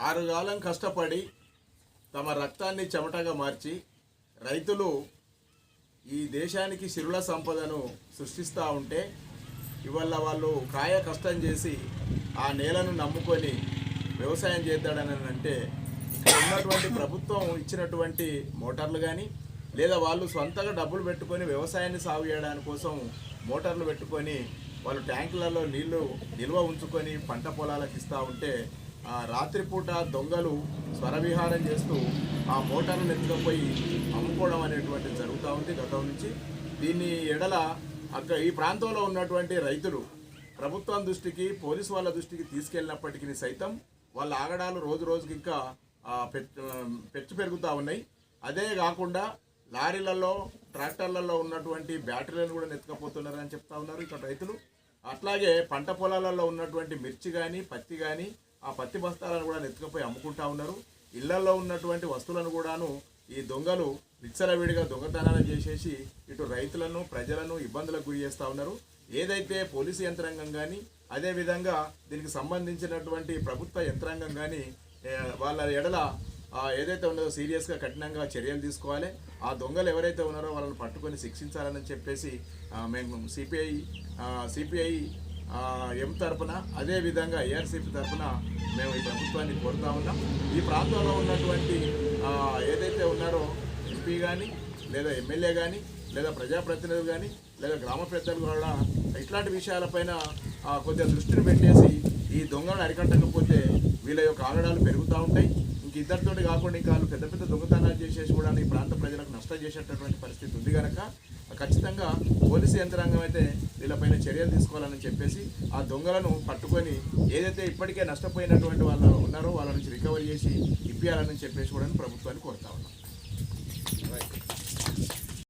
6 కాలం కష్టపడి తమ రక్తాన్ని చెమటగా మార్చి రైతులు ఈ దేశానికి సిరుల సంపదను సృష్టిస్తూ ఉంటే ఇవాళ వాళ్ళు కాయ కష్టం చేసి ఆ నేలను నమ్ముకొని వ్యవసాయం చేద్దాడని అంటే ఇక్కడ ఉన్నటువంటి ప్రభుత్వం ఇచ్చినటువంటి మోటార్లు కానీ లేదా వాళ్ళు సొంతగా డబ్బులు పెట్టుకొని వ్యవసాయాన్ని సాగు చేయడానికి కోసం మోటార్లు పెట్టుకొని వాళ్ళు ట్యాంకులలో నీళ్లు నిల్వ ఉంచుకొని పంట పొలాలకు ఇస్తూ ఉంటే రాత్రిపూట దొంగలు స్వరవిహారం చేస్తూ ఆ మోటార్లను ఎత్తుకపోయి అమ్ముకోవడం అనేటువంటిది జరుగుతూ ఉంది గతం నుంచి. దీన్ని ఎడల ఈ ప్రాంతంలో ఉన్నటువంటి రైతులు ప్రభుత్వం దృష్టికి పోలీసు వాళ్ళ దృష్టికి తీసుకెళ్ళినప్పటికీ సైతం వాళ్ళ ఆగడాలు రోజు రోజుకి ఇంకా పెచ్చు పెరుగుతూ ఉన్నాయి. అదే కాకుండా లారీలలో ట్రాక్టర్లలో ఉన్నటువంటి బ్యాటరీలను కూడా నెత్తుకపోతున్నారని చెప్తా ఉన్నారు ఇక్కడ రైతులు. అట్లాగే పంట పొలాలలో ఉన్నటువంటి మిర్చి కానీ పత్తి కానీ ఆ పత్తి బస్తాలను కూడా నెత్తుకపోయి అమ్ముకుంటా ఉన్నారు. ఇళ్లలో ఉన్నటువంటి వస్తువులను కూడాను ఈ దొంగలు విచ్చలవిడిగా దొంగతనాలు చేసేసి ఇటు రైతులను ప్రజలను ఇబ్బందులకు గురి చేస్తూ ఉన్నారు. ఏదైతే పోలీసు యంత్రాంగం కానీ అదేవిధంగా దీనికి సంబంధించినటువంటి ప్రభుత్వ యంత్రాంగం కానీ వాళ్ళ ఎడల ఏదైతే ఉన్నదో సీరియస్గా కఠినంగా చర్యలు తీసుకోవాలి. ఆ దొంగలు ఎవరైతే ఉన్నారో వాళ్ళని పట్టుకొని శిక్షించాలని చెప్పేసి మేము సిపిఐ ఎం తరఫున అదేవిధంగా ఏఆర్సీపీ తరఫున మేము ఈ ప్రభుత్వాన్ని కోరుతా ఉన్నాం. ఈ ప్రాంతంలో ఉన్నటువంటి ఏదైతే ఉన్నారో ఎంపీ కానీ లేదా ఎమ్మెల్యే కానీ లేదా ప్రజాప్రతినిధులు కానీ లేదా గ్రామ పెద్దలు కూడా ఇట్లాంటి విషయాలపైన కొద్దిగా దృష్టిని పెట్టేసి ఈ దొంగలను అరికట్టకపోతే వీళ్ళ యొక్క ఆగడాలు పెరుగుతూ ఉంటాయి. ఇంక ఇద్దరితోటి కాకుండా ఇంకా వాళ్ళు పెద్ద పెద్ద దొంగతనాలు చేసేసి కూడా ఈ ప్రాంత ప్రజలకు నష్టం చేసేటటువంటి పరిస్థితి ఉంది కనుక ఖచ్చితంగా పోలీసు యంత్రాంగం అయితే వీళ్ళపైన చర్యలు తీసుకోవాలని చెప్పేసి ఆ దొంగలను పట్టుకొని ఏదైతే ఇప్పటికే నష్టపోయినటువంటి వాళ్ళు ఉన్నారో వాళ్ళ నుంచి రికవరీ చేసి ఇప్పించాలని చెప్పేసి కూడా ప్రభుత్వాన్ని కోరుతా ఉన్నాం.